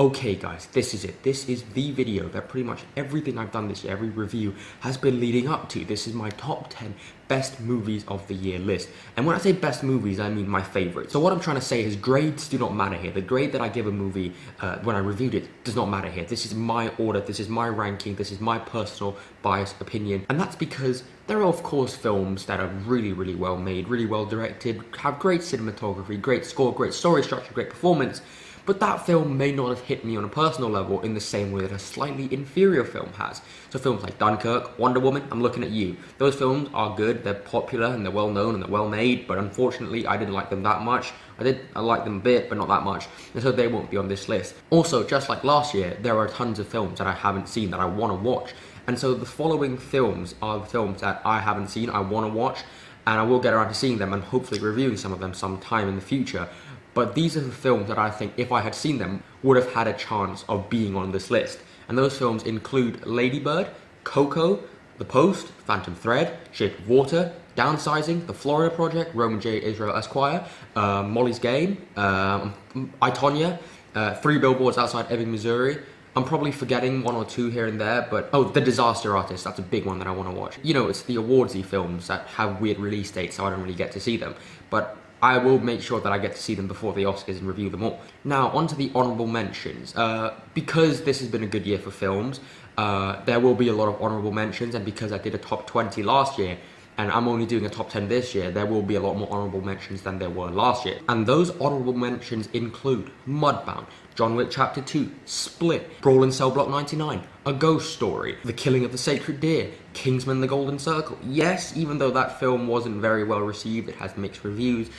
Okay guys, this is it. This is the video that pretty much everything I've done this year, every review, has been leading up to. This is my top 10 best movies of the year list. And when I say best movies, I mean my favorites. So what I'm trying to say is grades do not matter here. The grade that I give a movie when I reviewed it does not matter here. This is my order, this is my ranking, this is my personal biased opinion. And that's because there are of course films that are really, really well made, really well directed, have great cinematography, great score, great story structure, great performance. But that film may not have hit me on a personal level in the same way that a slightly inferior film has. So films like Dunkirk, Wonder Woman, I'm looking at you. Those films are good, they're popular, and they're well known, and they're well made, but unfortunately I didn't like them that much. I liked them a bit, but not that much, and so they won't be on this list. Also, just like last year, there are tons of films that I haven't seen that I want to watch. And so the following films are the films that I haven't seen, I want to watch, and I will get around to seeing them and hopefully reviewing some of them sometime in the future. But these are the films that I think, if I had seen them, would have had a chance of being on this list. And those films include Lady Bird, Coco, The Post, Phantom Thread, Shape of Water, Downsizing, The Florida Project, Roman J. Israel Esquire, Molly's Game, I, Tonya, 3 Billboards Outside Ebbing, Missouri. I'm probably forgetting one or two here and there, but oh, The Disaster Artist, that's a big one that I want to watch. You know, it's the awardsy films that have weird release dates, so I don't really get to see them. But I will make sure that I get to see them before the Oscars and review them all. Now, onto the honourable mentions. Because this has been a good year for films, there will be a lot of honourable mentions, and because I did a top 20 last year, and I'm only doing a top 10 this year, there will be a lot more honourable mentions than there were last year. And those honourable mentions include Mudbound, John Wick Chapter 2, Split, Brawl in Cell Block 99, A Ghost Story, The Killing of the Sacred Deer, Kingsman: The Golden Circle. Yes, even though that film wasn't very well received, it has mixed reviews.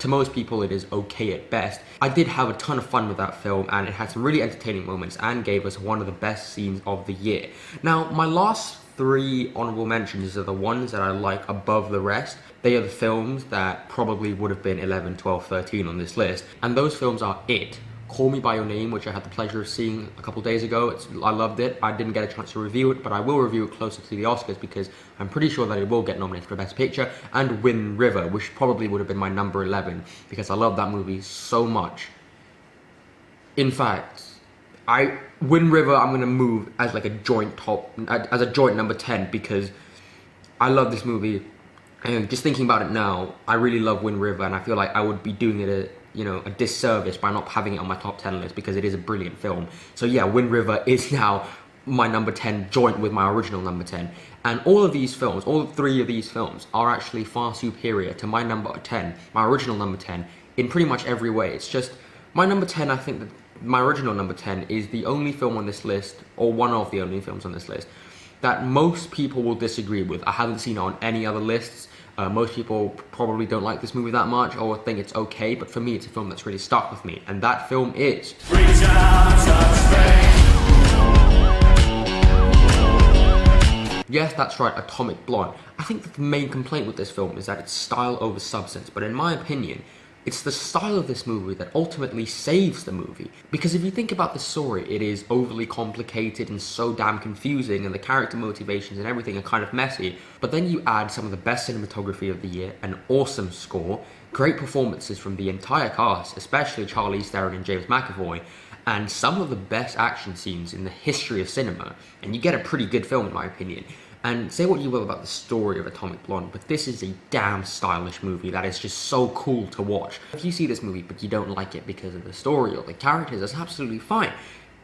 To most people, it is okay at best. I did have a ton of fun with that film, and it had some really entertaining moments and gave us one of the best scenes of the year. Now, my last 3 honourable mentions are the ones that I like above the rest. They are the films that probably would have been 11, 12, 13 on this list. And those films are It, Call Me By Your Name, which I had the pleasure of seeing a couple days ago. I loved it. I didn't get a chance to review it, but I will review it closer to the Oscars because I'm pretty sure that it will get nominated for Best Picture. And Wind River, which probably would have been my number 11 because I love that movie so much. In fact, Wind River I'm going to move as like a joint number 10 because I love this movie. And just thinking about it now, I really love Wind River, and I feel like I would be doing it a disservice by not having it on my top 10 list because it is a brilliant film. So yeah, Wind River is now my number 10 joint with my original number 10. And all of these films, all 3 of these films are actually far superior to my number 10, my original number 10, in pretty much every way. It's just, my number 10, I think that my original number 10 is the only film on this list, or one of the only films on this list, that most people will disagree with. I haven't seen it on any other lists. Most people probably don't like this movie that much or think it's okay, but for me it's a film that's really stuck with me, and that film is yes, that's right, Atomic Blonde. I think that the main complaint with this film is that it's style over substance, but in my opinion, it's the style of this movie that ultimately saves the movie. Because if you think about the story, it is overly complicated and so damn confusing, and the character motivations and everything are kind of messy. But then you add some of the best cinematography of the year, an awesome score, great performances from the entire cast, especially Charlize Theron and James McAvoy, and some of the best action scenes in the history of cinema, and you get a pretty good film in my opinion. And say what you will about the story of Atomic Blonde, but this is a damn stylish movie that is just so cool to watch. If you see this movie but you don't like it because of the story or the characters, that's absolutely fine.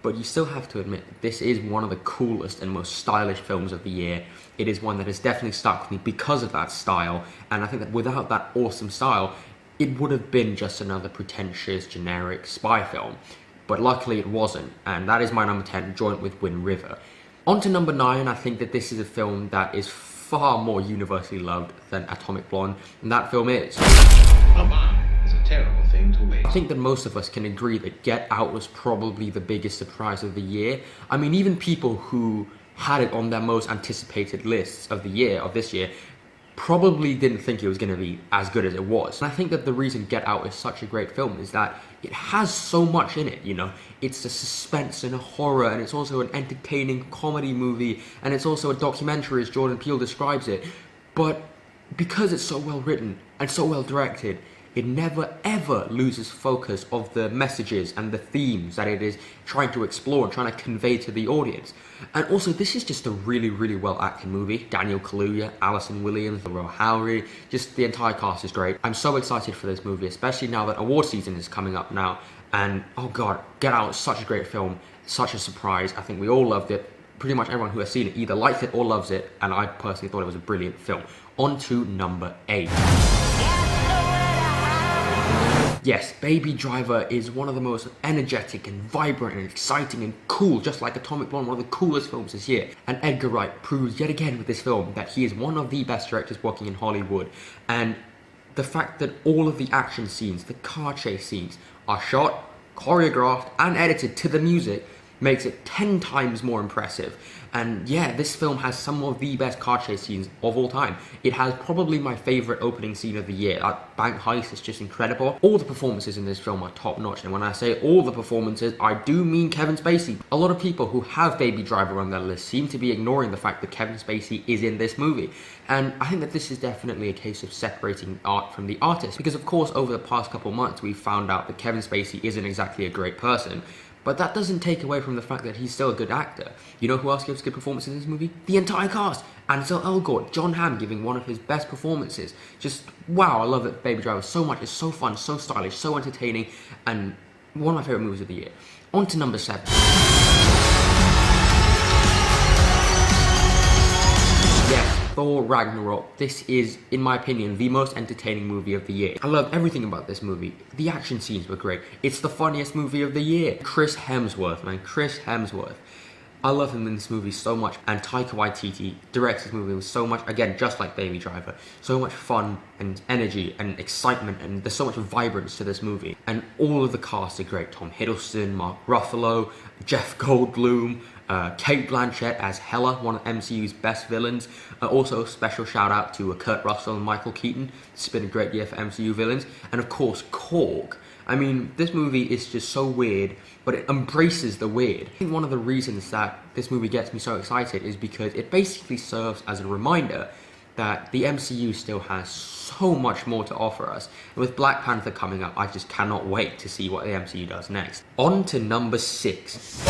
But you still have to admit that this is one of the coolest and most stylish films of the year. It is one that has definitely stuck with me because of that style, and I think that without that awesome style, it would have been just another pretentious, generic spy film. But luckily it wasn't, and that is my number 10, joint with Wind River. On to number 9, I think that this is a film that is far more universally loved than Atomic Blonde, and that film is A bomb is a terrible thing to waste. I think that most of us can agree that Get Out was probably the biggest surprise of the year. I mean, even people who had it on their most anticipated lists of this year, probably didn't think it was going to be as good as it was. And I think that the reason Get Out is such a great film is that it has so much in it, you know. It's a suspense and a horror, and it's also an entertaining comedy movie, and it's also a documentary as Jordan Peele describes it. But because it's so well written and so well directed, it never ever loses focus of the messages and the themes that it is trying to explore and trying to convey to the audience. And also, this is just a really, really well acted movie. Daniel Kaluuya, Alison Williams, Laurel Howery, just the entire cast is great. I'm so excited for this movie, especially now that award season is coming up now. And oh god, Get Out is such a great film, such a surprise. I think we all loved it. Pretty much everyone who has seen it either liked it or loves it, and I personally thought it was a brilliant film. On to number 8. Yes, Baby Driver is one of the most energetic and vibrant and exciting and cool, just like Atomic Blonde, one of the coolest films this year. And Edgar Wright proves yet again with this film that he is one of the best directors working in Hollywood. And the fact that all of the action scenes, the car chase scenes, are shot, choreographed, and edited to the music makes it 10 times more impressive. And yeah, this film has some of the best car chase scenes of all time. It has probably my favorite opening scene of the year. That bank heist is just incredible. All the performances in this film are top notch, and when I say all the performances, I do mean Kevin Spacey. A lot of people who have Baby Driver on their list seem to be ignoring the fact that Kevin Spacey is in this movie. And I think that this is definitely a case of separating art from the artist, because of course over the past couple months we've found out that Kevin Spacey isn't exactly a great person. But that doesn't take away from the fact that he's still a good actor. You know who else gives good performances in this movie? The entire cast! Ansel Elgort, John Hamm giving one of his best performances. Just, wow, I love it, Baby Driver so much. It's so fun, so stylish, so entertaining, and one of my favourite movies of the year. On to number 7. Yes, Thor Ragnarok. This is, in my opinion, the most entertaining movie of the year. I love everything about this movie. The action scenes were great. It's the funniest movie of the year. Chris Hemsworth, man. Chris Hemsworth. I love him in this movie so much. And Taika Waititi directs this movie with so much, again, just like Baby Driver, so much fun and energy and excitement, and there's so much vibrance to this movie. And all of the cast are great. Tom Hiddleston, Mark Ruffalo, Jeff Goldblum, Cate Blanchett as Hela, one of MCU's best villains. Also, special shout out to Kurt Russell and Michael Keaton. It's been a great year for MCU villains. And of course, Korg. I mean, this movie is just so weird, but it embraces the weird. I think one of the reasons that this movie gets me so excited is because it basically serves as a reminder that the MCU still has so much more to offer us. And with Black Panther coming up, I just cannot wait to see what the MCU does next. On to number 6.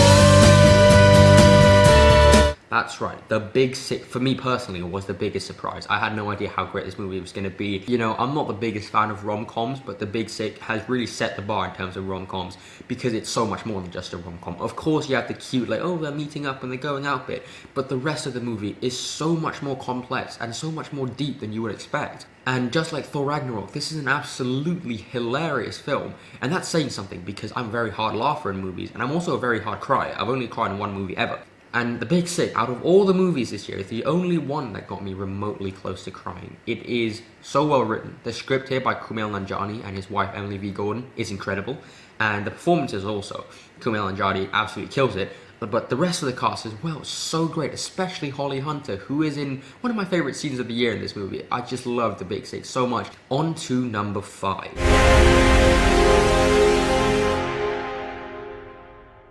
That's right, The Big Sick, for me personally, was the biggest surprise. I had no idea how great this movie was going to be. You know, I'm not the biggest fan of rom-coms, but The Big Sick has really set the bar in terms of rom-coms, because it's so much more than just a rom-com. Of course, you have the cute, like, oh, they're meeting up and they're going out bit, but the rest of the movie is so much more complex and so much more deep than you would expect. And just like Thor Ragnarok, this is an absolutely hilarious film. And that's saying something, because I'm a very hard laugher in movies, and I'm also a very hard crier. I've only cried in one movie ever. And The Big Sick, out of all the movies this year, is the only one that got me remotely close to crying. It is so well written. The script here by Kumail Nanjiani and his wife Emily V. Gordon is incredible. And the performances also. Kumail Nanjiani absolutely kills it. But the rest of the cast as well is so great, especially Holly Hunter, who is in one of my favourite scenes of the year in this movie. I just love The Big Sick so much. On to number 5.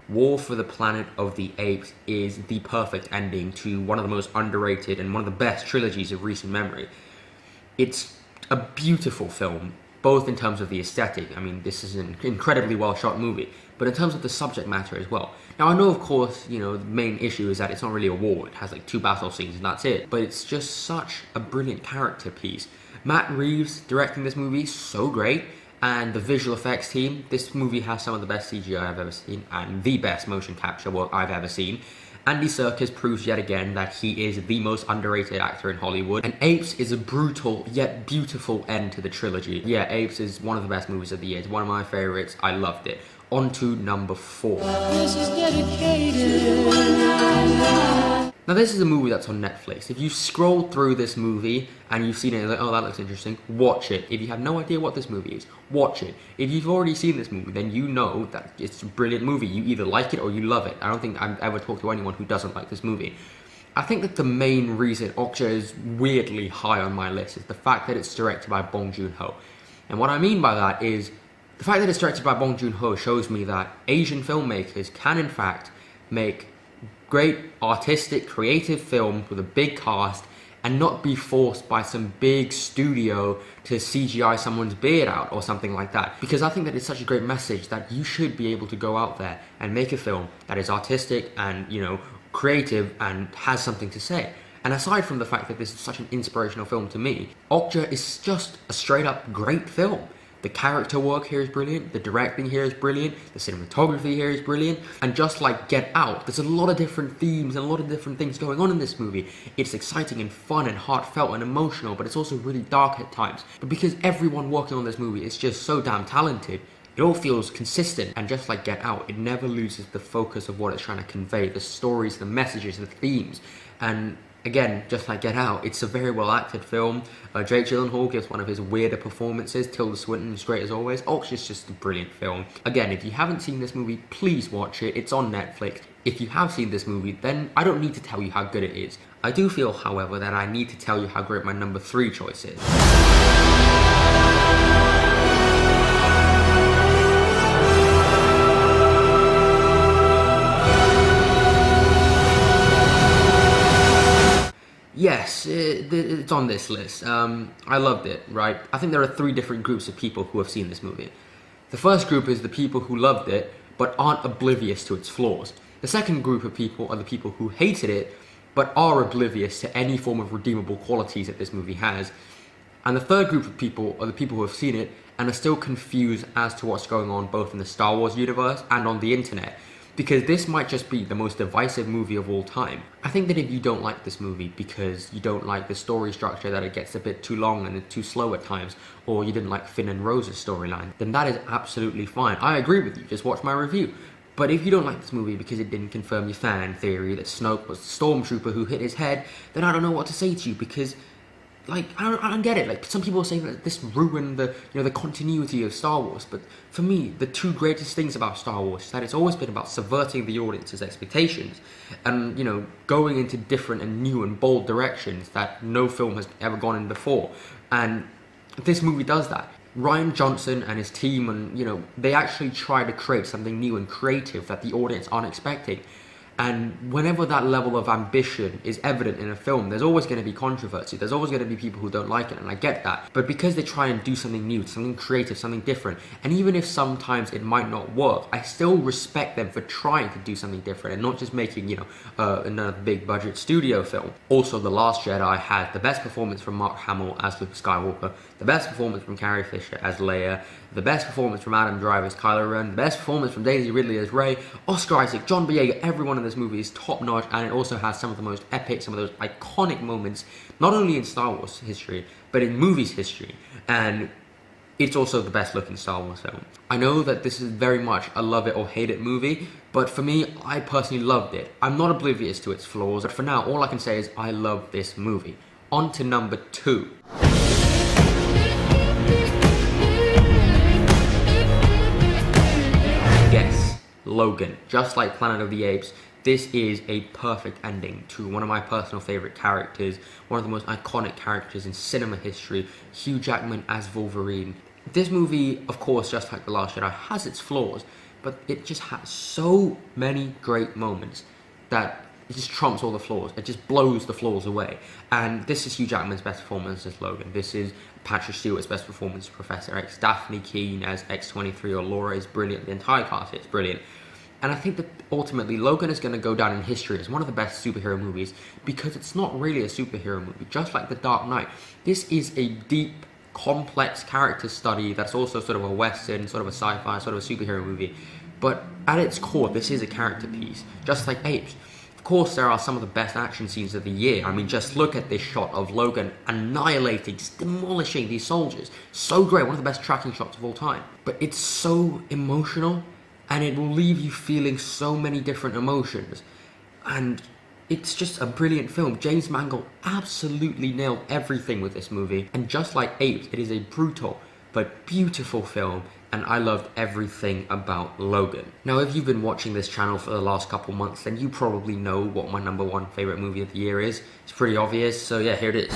War for the Planet of the Apes is the perfect ending to one of the most underrated and one of the best trilogies of recent memory. It's a beautiful film, both in terms of the aesthetic. I mean, this is an incredibly well shot movie, but in terms of the subject matter as well. Now, I know, of course, you know, the main issue is that it's not really a war. It has like 2 battle scenes and that's it. But it's just such a brilliant character piece. Matt Reeves directing this movie, so great. And the visual effects team, this movie has some of the best CGI I've ever seen and the best motion capture work I've ever seen. Andy Serkis proves yet again that he is the most underrated actor in Hollywood. And Apes is a brutal yet beautiful end to the trilogy. Yeah, Apes is one of the best movies of the year. It's one of my favorites. I loved it. On to number 4. This is dedicated. Now this is a movie that's on Netflix. If you scroll through this movie and you've seen it and you're like, oh, that looks interesting, watch it. If you have no idea what this movie is, watch it. If you've already seen this movie, then you know that it's a brilliant movie. You either like it or you love it. I don't think I've ever talked to anyone who doesn't like this movie. I think that the main reason Okja is weirdly high on my list is the fact that it's directed by Bong Joon-ho. And what I mean by that is, the fact that it's directed by Bong Joon-ho shows me that Asian filmmakers can in fact make great artistic, creative films with a big cast and not be forced by some big studio to CGI someone's beard out or something like that. Because I think that it's such a great message that you should be able to go out there and make a film that is artistic and, you know, creative and has something to say. And aside from the fact that this is such an inspirational film to me, Okja is just a straight up great film. The character work here is brilliant, the directing here is brilliant, the cinematography here is brilliant, and just like Get Out, there's a lot of different themes and a lot of different things going on in this movie. It's exciting and fun and heartfelt and emotional, but it's also really dark at times. But because everyone working on this movie is just so damn talented, it all feels consistent, and just like Get Out, it never loses the focus of what it's trying to convey, the stories, the messages, the themes, and again, just like Get Out, it's a very well acted film. Jake Gyllenhaal gives one of his weirder performances. Tilda Swinton is great as always. Okja's just a brilliant film. Again, if you haven't seen this movie, please watch it. It's on Netflix. If you have seen this movie, then I don't need to tell you how good it is. I do feel, however, that I need to tell you how great my number 3 choice is. Yes, it's on this list. I loved it, right? I think there are 3 different groups of people who have seen this movie. The first group is the people who loved it, but aren't oblivious to its flaws. The second group of people are the people who hated it, but are oblivious to any form of redeemable qualities that this movie has. And the third group of people are the people who have seen it and are still confused as to what's going on both in the Star Wars universe and on the internet. Because this might just be the most divisive movie of all time. I think that if you don't like this movie because you don't like the story structure, that it gets a bit too long and too slow at times, or you didn't like Finn and Rose's storyline, then that is absolutely fine. I agree with you, just watch my review. But if you don't like this movie because it didn't confirm your fan theory that Snoke was the stormtrooper who hit his head, then I don't know what to say to you, because like, I don't get it. Like, some people are saying that this ruined the, you know, the continuity of Star Wars. But for me, the 2 greatest things about Star Wars is that it's always been about subverting the audience's expectations and, you know, going into different and new and bold directions that no film has ever gone in before. And this movie does that. Rian Johnson and his team, and, you know, they actually try to create something new and creative that the audience aren't expecting. And whenever that level of ambition is evident in a film, there's always going to be controversy. There's always going to be people who don't like it, and I get that. But because they try and do something new, something creative, something different, and even if sometimes it might not work, I still respect them for trying to do something different and not just making, you know, another big budget studio film. Also, The Last Jedi had the best performance from Mark Hamill as Luke Skywalker, the best performance from Carrie Fisher as Leia, the best performance from Adam Driver as Kylo Ren, the best performance from Daisy Ridley as Rey, Oscar Isaac, John Boyega. Everyone in this movie is top-notch, and it also has some of the most epic, some of those iconic moments, not only in Star Wars history, but in movies history. And it's also the best-looking Star Wars film. I know that this is very much a love it or hate it movie, but for me, I personally loved it. I'm not oblivious to its flaws, but for now, all I can say is I love this movie. On to number 2. Yes, Logan. Just like Planet of the Apes, this is a perfect ending to one of my personal favorite characters, one of the most iconic characters in cinema history, Hugh Jackman as Wolverine. This movie, of course, just like The Last Jedi, has its flaws, but it just has so many great moments that it just trumps all the flaws. It just blows the flaws away. And this is Hugh Jackman's best performance as Logan. This is Patrick Stewart's best performance as Professor X. Daphne Keane as X-23 or Laura is brilliant. The entire cast is brilliant. And I think that ultimately Logan is going to go down in history as one of the best superhero movies because it's not really a superhero movie. Just like The Dark Knight, this is a deep, complex character study that's also sort of a western, sort of a sci-fi, sort of a superhero movie. But at its core, this is a character piece, just like Apes. Of course, there are some of the best action scenes of the year. I mean, just look at this shot of Logan annihilating, demolishing these soldiers. So great, one of the best tracking shots of all time. But it's so emotional, and it will leave you feeling so many different emotions. And it's just a brilliant film. James Mangold absolutely nailed everything with this movie. And just like Apes, it is a brutal but beautiful film, and I loved everything about Logan. Now, if you've been watching this channel for the last couple months, then you probably know what my number 1 favorite movie of the year is. It's pretty obvious, so yeah, here it is.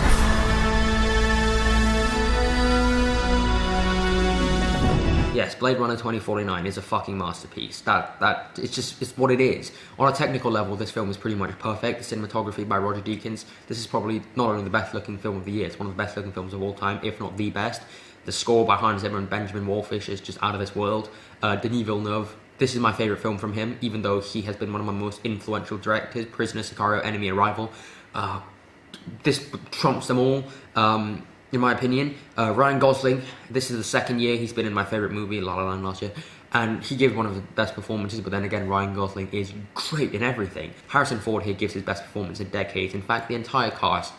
yes, Blade Runner 2049 is a fucking masterpiece. It's what it is. On a technical level, this film is pretty much perfect. The cinematography by Roger Deakins. This is probably not only the best looking film of the year, it's one of the best looking films of all time, if not the best. The score by Hans Zimmer and Benjamin Wallfisch is just out of this world. Denis Villeneuve, this is my favourite film from him, even though he has been one of my most influential directors. Prisoner, Sicario, Enemy, Arrival. This trumps them all, in my opinion. Ryan Gosling, this is the second year he's been in my favourite movie, La La Land, last year. And he gave one of the best performances, but then again, Ryan Gosling is great in everything. Harrison Ford here gives his best performance in decades. In fact, the entire cast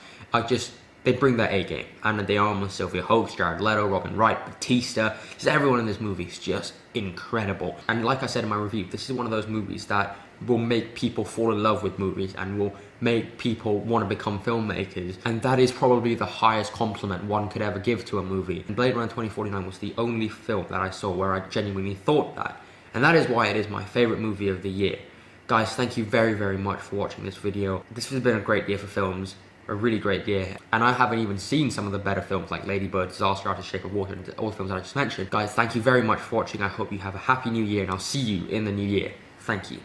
they bring their A game. Anna de Armas, Sylvia Hoeks, Jared Leto, Robin Wright, Batista. Just everyone in this movie is just incredible. And like I said in my review, this is one of those movies that will make people fall in love with movies and will make people want to become filmmakers. And that is probably the highest compliment one could ever give to a movie. And Blade Runner 2049 was the only film that I saw where I genuinely thought that. And that is why it is my favourite movie of the year. Guys, thank you very, very much for watching this video. This has been a great year for films. A really great year, and I haven't even seen some of the better films like Lady Bird, Disaster Artist, Shape of Water, and all the films that I just mentioned. Guys, thank you very much for watching. I hope you have a happy new year, and I'll see you in the new year. Thank you.